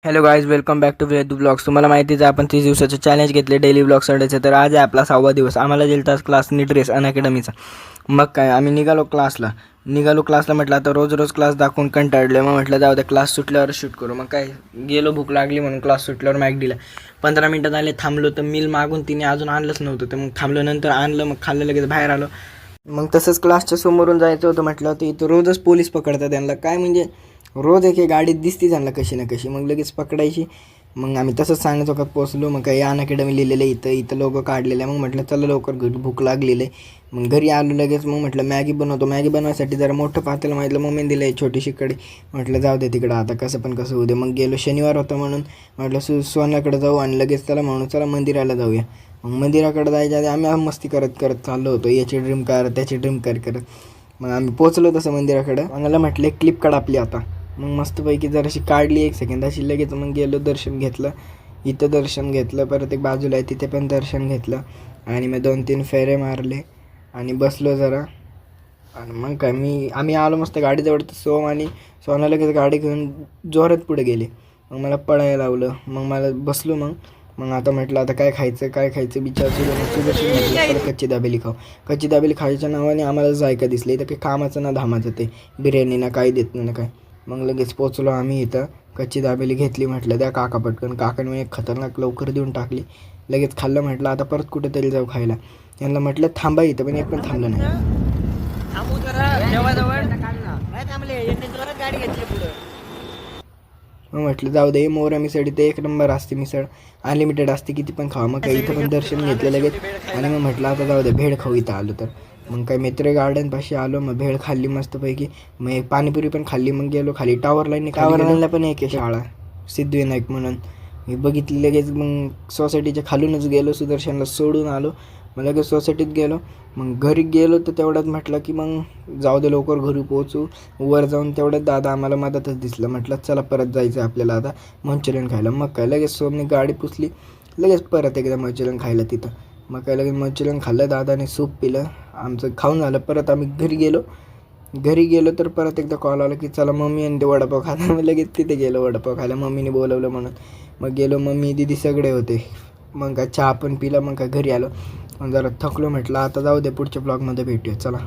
Hello guys, welcome back to वेदू blogs. तुम्हाला माहितीच आहे आपण 30 दिवसाचे चॅलेंज घेतले डेली ब्लॉग संडेचे. तर आज आहे आपला 6वा दिवस. आम्हाला दिला तास क्लास नीट रेस अनअकॅडमीचा. मग काय आम्ही निघालो क्लासला म्हटलं आता रोज क्लास दाखवून कंटाळले. मग म्हटलं जाऊ द्या, क्लास सुटल्यावर शूट करू. मग काय गेलो, भूक लागली म्हणून क्लास सुटल्यावर मॅगडीला 15 मिनटात आले. थांबलो तर मिल मागून तिने अजून आणलंच नव्हतं. तर मग थांबलो, नंतर आणलं, मग खाल्लं, लगेच बाहेर आलो. मग तसंच क्लासच्या समोरून जायचं होतं. म्हटलं तर इथं रोजच पोलीस पकडतात त्यांना. काय म्हणजे रोज एक गाडीत दिसती त्यांना कशी ना कशी, मग लगेच पकडायची. मग आम्ही तसंच सांगत होतं पोचलो. मग काही अनअकॅडमी लिहिलेलं इथं लोगो काढलेलं आहे. मग म्हटलं चला लवकर घरी भूक लागलेलं आहे. मग घरी आलो लगेच. मग म्हटलं मॅगी बनवतो. मॅगी बनवायसाठी जरा मोठं पातेलं माहितलं, मम्मीने दिलं आहे छोटीशी कढई. म्हटलं जाऊ दे तिकडं, आता कसं होऊ दे. मग गेलो, शनिवार होतं म्हणून म्हटलं सोन्याकडे जाऊ. आणि लगेच त्याला म्हणून चला मंदिराला जाऊया. मग मंदिराकडे जायच्या आधी आम्ही मस्ती करत चाललो होतो, याची ड्रीम कार त्याची ड्रीम कार करत. मग आम्ही पोचलो तसं मंदिराकडं. मला म्हटलं क्लिप काढ आपली आता. मग मस्तपैकी जराशी काढली 1 सेकंद अशी, लगेच मग गेलो, दर्शन घेतलं. इथं दर्शन घेतलं, परत एक बाजूला आहे तिथे पण दर्शन घेतलं. आणि मग 2-3 फेरे मारले आणि बसलो जरा. आणि मग काय आम्ही आलो मस्त गाडीजवळ. तर सोम आणि सोना लगेच गाडी घेऊन जोरात पुढे गेले. मग मला पळायला लावलं. मग मला बसलो. मग आता म्हटलं आता काय खायचं विचार सुदर्शन म्हटलं परत कच्ची दाबेली खायच्या नावाने आम्हाला जायका दिसली. इथं काही कामाचं ना धामाचं, ते बिर्याणी ना काही देत नाही ना काय. मग लगेच पोचलो आम्ही इथं. कच्ची दाबेली घेतली. म्हटलं द्या काका पटकन. काकाने एक खतरनाक लवकर देऊन टाकली. लगेच खाल्लं. म्हटलं आता परत कुठेतरी जाऊ खायला. यांना म्हटलं थांबा इथं, पण एक पण थांबलं नाही. मग म्हटलं जाऊ दे, मोरा मिसळ इथे 1 नंबर असते. मिसळ अनलिमिटेड असते, किती पण खावा. मग काय इथं पण दर्शन घेतलं लगेच. आणि मग म्हटलं आता जाऊ दे, भेळ खाऊ इथं आलो तर. मग काय मित्र गार्डनपाशी आलो. मग भेळ खाल्ली मस्तपैकी. मग एक पाणीपुरी पण खाल्ली. मग गेलो खाली टावर लाईनला पण एक आहे शाळा, सिद्धिविनायक म्हणून. मी बघितली लगेच. मग सोसायटीच्या खालूनच गेलो, सुदर्शनला सोडून आलो. मग लगेच सोसायटीत गेलो. मग घरी गेलो तर तेवढ्यात म्हटलं की मग जाऊ दे लवकर घरी पोहोचू. वर जाऊन तेवढ्यात दादा आम्हाला मधातच दिसलं. म्हटलं चला परत जायचं आपल्याला आता मंचुरियन खायला. मग काय लगेच सोमने गाडी पुसली, लगेच परत एकदा मंचुरियन खायला तिथं. मग काय लगेच मंचुरियन खाल्लं, दादाने सूप पिलं. आमचं खाऊन झालं. परत आम्ही घरी गेलो तर परत एकदा कॉल आला की चला मम्मी आणि ते वडापाव खायला. मग लगेच तिथे गेलो वडापाव खायला, मम्मीने बोलवलं म्हणून. मग गेलो, मम्मी दीदी सगळे होते. मग काय चहा पण पिला. मग काय घरी आलो. जरा थकलो. म्हटलं आता जाऊ दे, पुढच्या ब्लॉगमध्ये भेटूया चला.